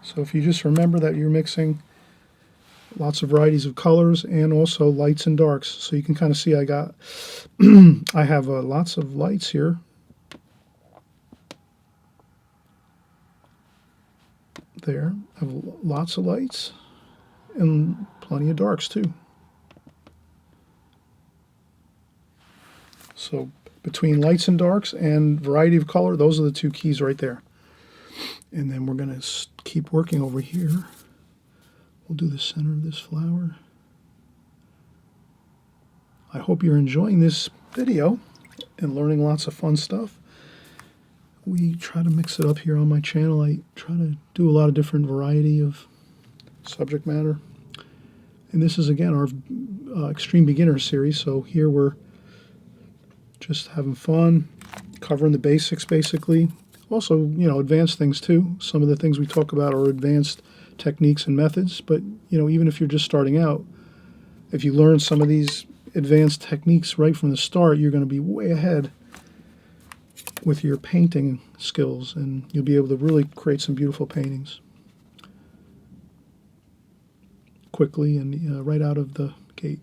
So if you just remember that you're mixing lots of varieties of colors and also lights and darks. So you can kind of see I have lots of lights here. There, I have lots of lights and plenty of darks too. So between lights and darks and variety of color, those are the two keys right there. And then we're going to keep working over here. We'll do the center of this flower. I hope you're enjoying this video and learning lots of fun stuff. We try to mix it up here on my channel. I try to do a lot of different variety of subject matter. And this is, again, our Extreme Beginner series. So here we're just having fun, covering the basics, basically. Also, advanced things, too. Some of the things we talk about are advanced techniques and methods. But, even if you're just starting out, if you learn some of these advanced techniques right from the start, you're going to be way ahead with your painting skills, and you'll be able to really create some beautiful paintings quickly and right out of the gate.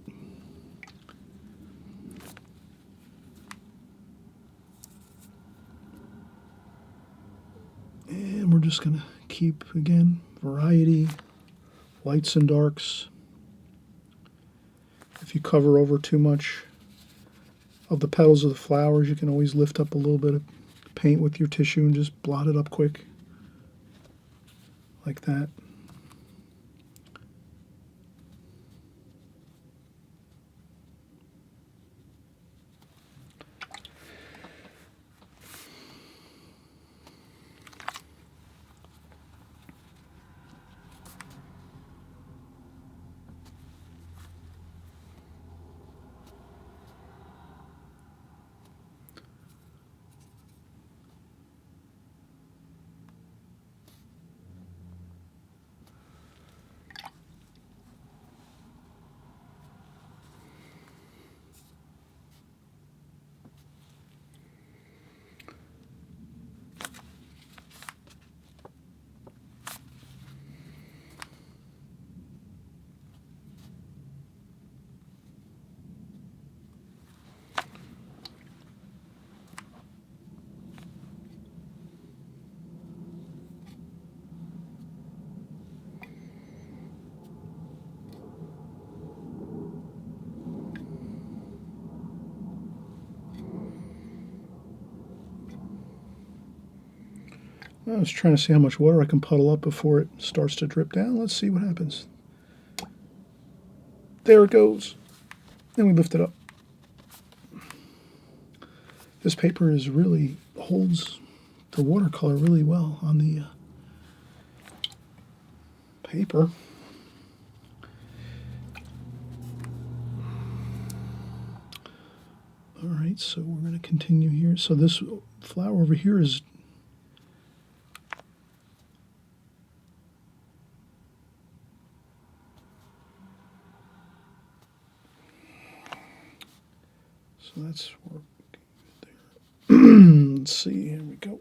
And we're just going to keep, again, variety, lights and darks. If you cover over too much of the petals of the flowers, you can always lift up a little bit of paint with your tissue and just blot it up quick, like that. I was trying to see how much water I can puddle up before it starts to drip down. Let's see what happens. There it goes. Then we lift it up. This paper really holds the watercolor really well on the paper. All right, so we're going to continue here. So this flower over here is so that's working there. Let's see, here we go.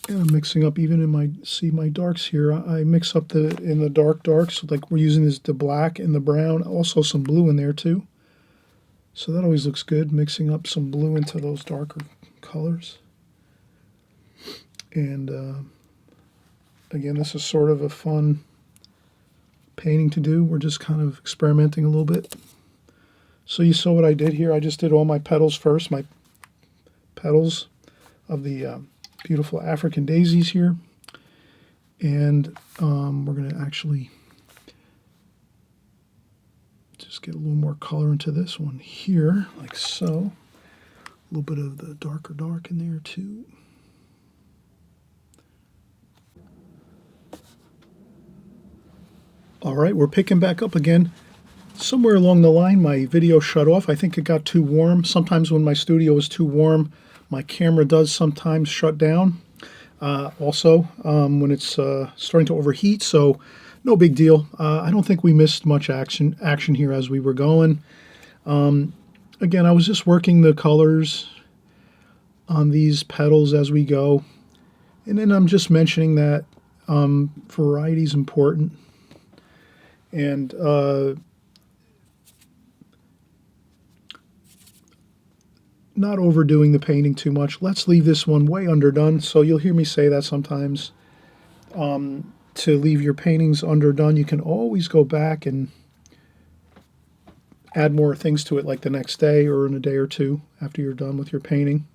And I'm mixing up even in my darks here. I mix up in the darks, like we're using the black and the brown, also some blue in there too. So that always looks good, mixing up some blue into those darker colors. And again, this is sort of a fun painting to do. We're just kind of experimenting a little bit. So you saw what I did here. I just did all my petals first, my petals of the beautiful African daisies here. And we're going to actually just get a little more color into this one here, like so. A little bit of the darker dark in there too. right, we're picking back up again. Somewhere along the line, my video shut off. I think it got too warm. Sometimes when my studio is too warm, my camera does sometimes shut down. Also, when it's starting to overheat, so no big deal. I don't think we missed much action here as we were going. Again, I was just working the colors on these petals as we go. And then I'm just mentioning that variety is important. And not overdoing the painting too much. Let's leave this one way underdone. So you'll hear me say that sometimes. To leave your paintings underdone, you can always go back and add more things to it, like the next day or in a day or two after you're done with your painting.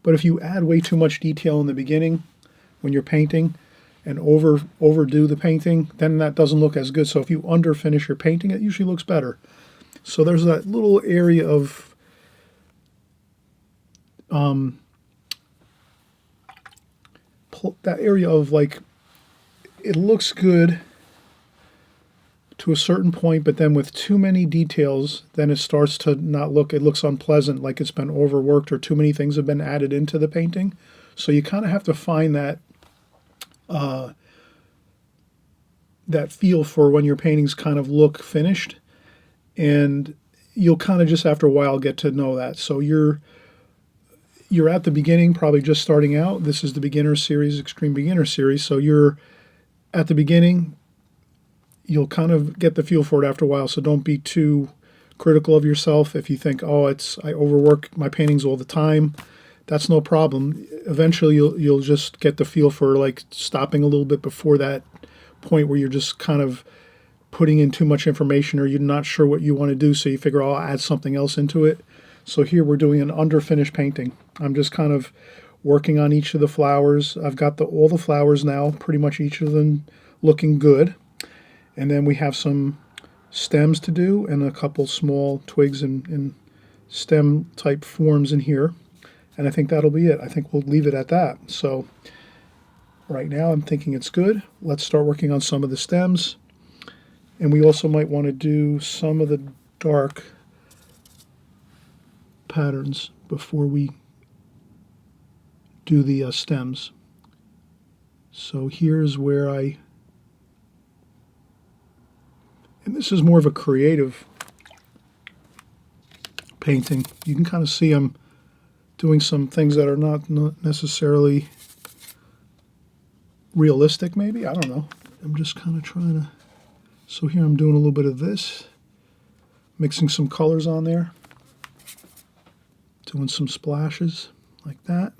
But if you add way too much detail in the beginning when you're painting and overdo the painting, then that doesn't look as good. So if you underfinish your painting, it usually looks better. So there's that little area of like, it looks good to a certain point, but then with too many details, then it starts to not look, it looks unpleasant, like it's been overworked or too many things have been added into the painting. So you kind of have to find that that feel for when your paintings kind of look finished, and you'll kind of just after a while get to know that. So you're at the beginning, probably just starting out. This is the beginner series, extreme beginner series. So you're at the beginning, you'll kind of get the feel for it after a while. So don't be too critical of yourself. If you think, oh, I overwork my paintings all the time, that's no problem. Eventually you'll just get the feel for like stopping a little bit before that point where you're just kind of putting in too much information or you're not sure what you want to do. So you figure, oh, I'll add something else into it. So here we're doing an underfinished painting. I'm just kind of working on each of the flowers. I've got all the flowers now, pretty much each of them looking good. And then we have some stems to do and a couple small twigs and stem type forms in here. And I think that'll be it. I think we'll leave it at that. So right now I'm thinking it's good. Let's start working on some of the stems. And we also might want to do some of the dark patterns before we do the stems. So here's where and this is more of a creative painting. You can kind of see I'm doing some things that are not necessarily realistic, maybe. I don't know. I'm just kind of trying to... So here I'm doing a little bit of this, mixing some colors on there, doing some splashes like that.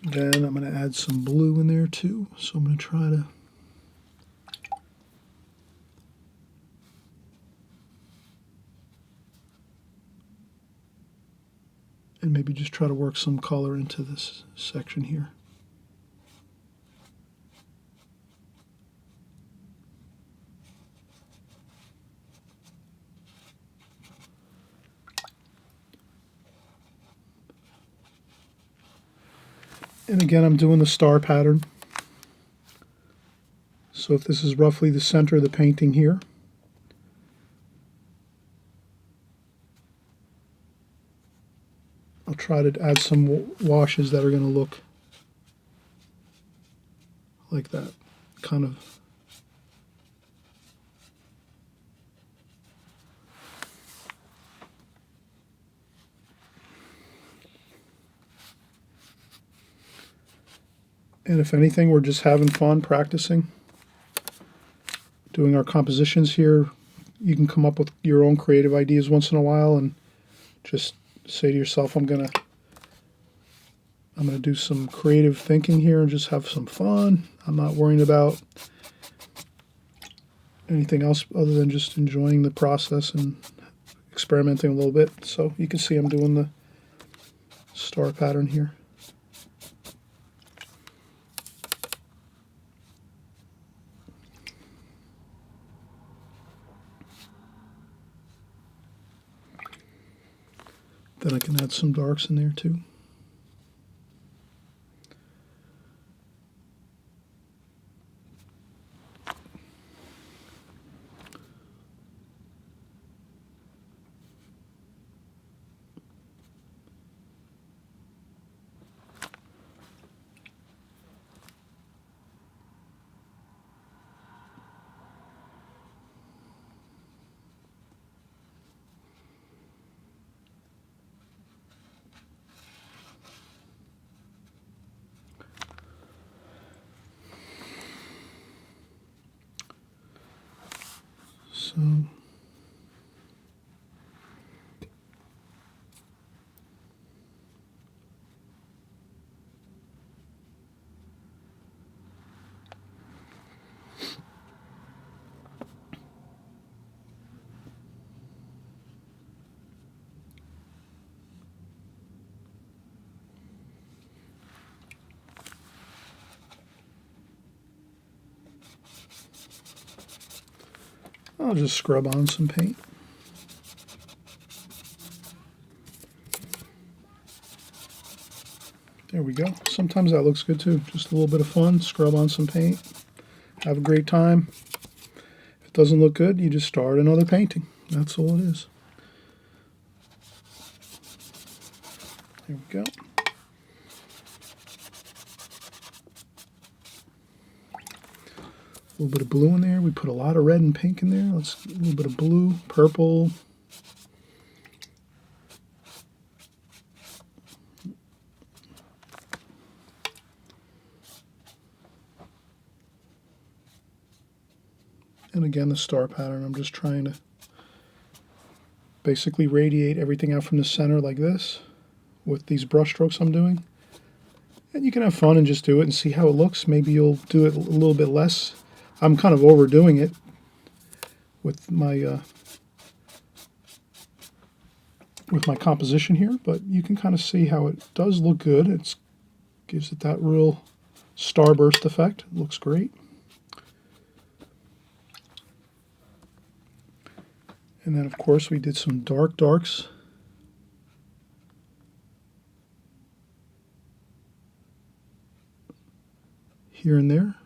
Then I'm going to add some blue in there too. So I'm going to try to and maybe just try to work some color into this section here. And again, I'm doing the star pattern. So if this is roughly the center of the painting here, I'll try to add some washes that are going to look like that, kind of. And if anything, we're just having fun practicing, doing our compositions here. You can come up with your own creative ideas once in a while and just say to yourself, I'm gonna do some creative thinking here and just have some fun. I'm not worrying about anything else other than just enjoying the process and experimenting a little bit. So you can see I'm doing the star pattern here. Then I can add some darks in there too. So I'll just scrub on some paint. There we go. Sometimes that looks good too. Just a little bit of fun, scrub on some paint, have a great time. If it doesn't look good, you just start another painting. That's all it is. There we go. A little bit of blue in there. We put a lot of red and pink in there. Let's a little bit of blue, purple. And again, the star pattern. I'm just trying to basically radiate everything out from the center like this with these brush strokes I'm doing. And you can have fun and just do it and see how it looks. Maybe you'll do it a little bit less. I'm kind of overdoing it with my composition here, but you can kind of see how it does look good. It gives it that real starburst effect. It looks great. And then, of course, we did some darks here and there.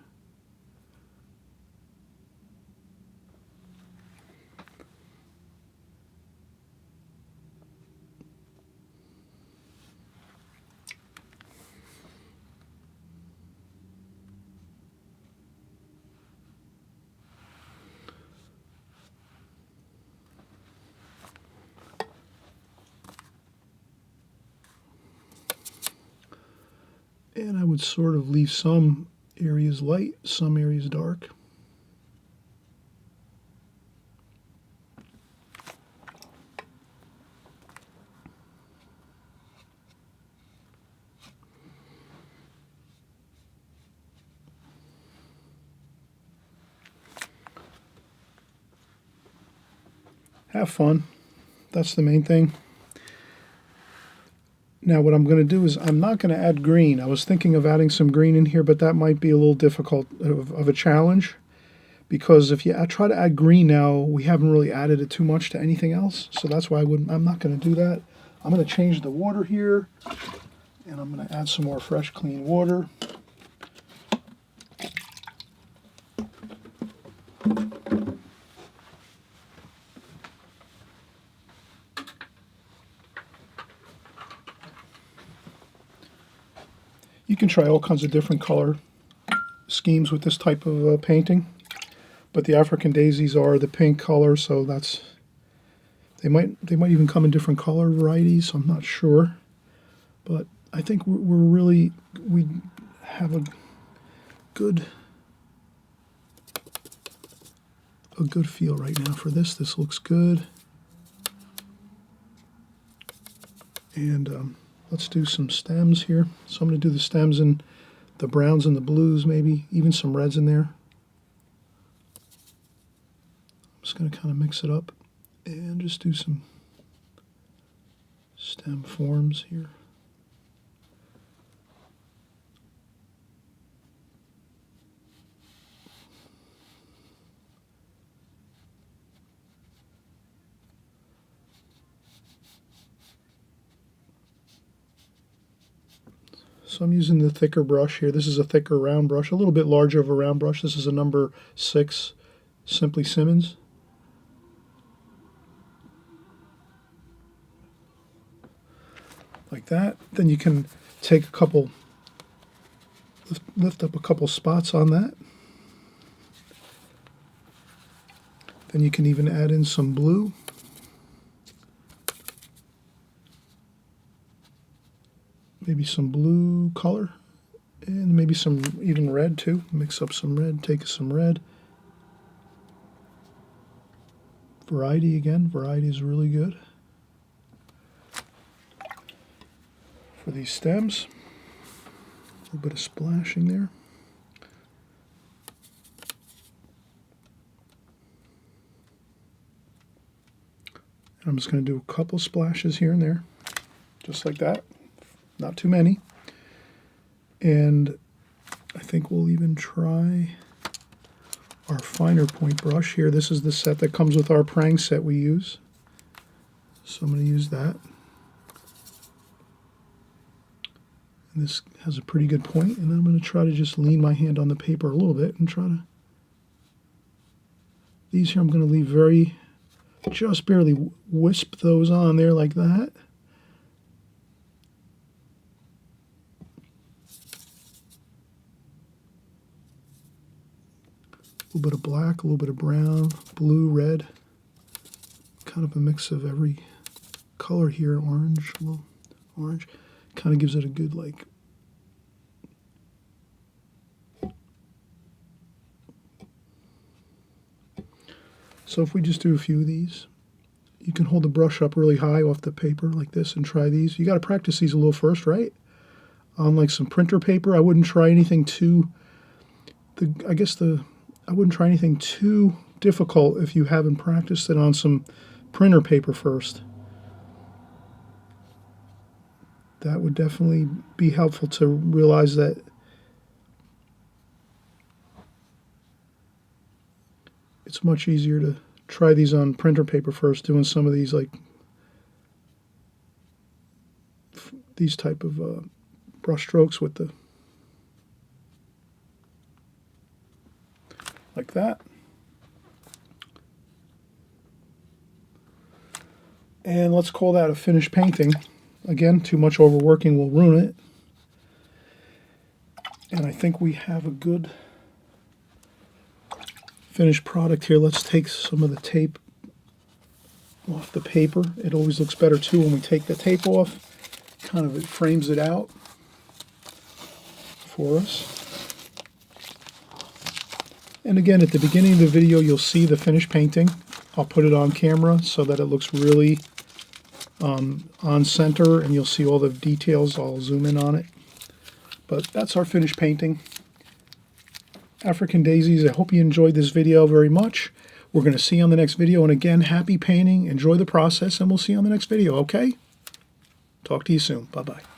And I would sort of leave some areas light, some areas dark. Have fun. That's the main thing. Now what I'm going to do is I'm not going to add green. I was thinking of adding some green in here, but that might be a little difficult of a challenge, because if you try to add green now, we haven't really added it too much to anything else. So that's why I'm not going to do that. I'm going to change the water here, and I'm going to add some more fresh, clean water. You can try all kinds of different color schemes with this type of painting, but the African daisies are the pink color, so they might even come in different color varieties. So I'm not sure, but I think we have a good feel right now for this. This looks good, and let's do some stems here. So I'm going to do the stems in the browns and the blues, maybe even some reds in there. I'm just going to kind of mix it up and just do some stem forms here. So I'm using the thicker brush here. This is a thicker round brush, a little bit larger of a round brush. This is a number 6 Simply Simmons. Like that. Then you can take a couple, lift up a couple spots on that. Then you can even add in some blue. Maybe some blue color, and maybe some even red too. Mix up some red, take some red. Variety again. Variety is really good for these stems. A little bit of splashing there. And I'm just going to do a couple splashes here and there, just like that. Not too many. And I think we'll even try our finer point brush here. This is the set that comes with our prang set we use. So I'm going to use that. And this has a pretty good point, and I'm going to try to just lean my hand on the paper a little bit and try to... These here I'm going to leave very, just barely wisp those on there like that. A little bit of black, a little bit of brown, blue, red. Kind of a mix of every color here. Orange, a little orange. Kind of gives it a good, like... So if we just do a few of these, you can hold the brush up really high off the paper like this and try these. You got to practice these a little first, right? On like some printer paper, I wouldn't try anything too... I wouldn't try anything too difficult if you haven't practiced it on some printer paper first. That would definitely be helpful to realize that it's much easier to try these on printer paper first, doing some of these like these type of brush strokes with the like that. And let's call that a finished painting. Again, too much overworking will ruin it. And I think we have a good finished product here. Let's take some of the tape off the paper. It always looks better too when we take the tape off. Kind of it frames it out for us. And again, at the beginning of the video, you'll see the finished painting. I'll put it on camera so that it looks really on center, and you'll see all the details. I'll zoom in on it. But that's our finished painting. African Daisies, I hope you enjoyed this video very much. We're going to see you on the next video. And again, happy painting. Enjoy the process, and we'll see you on the next video, okay? Talk to you soon. Bye-bye.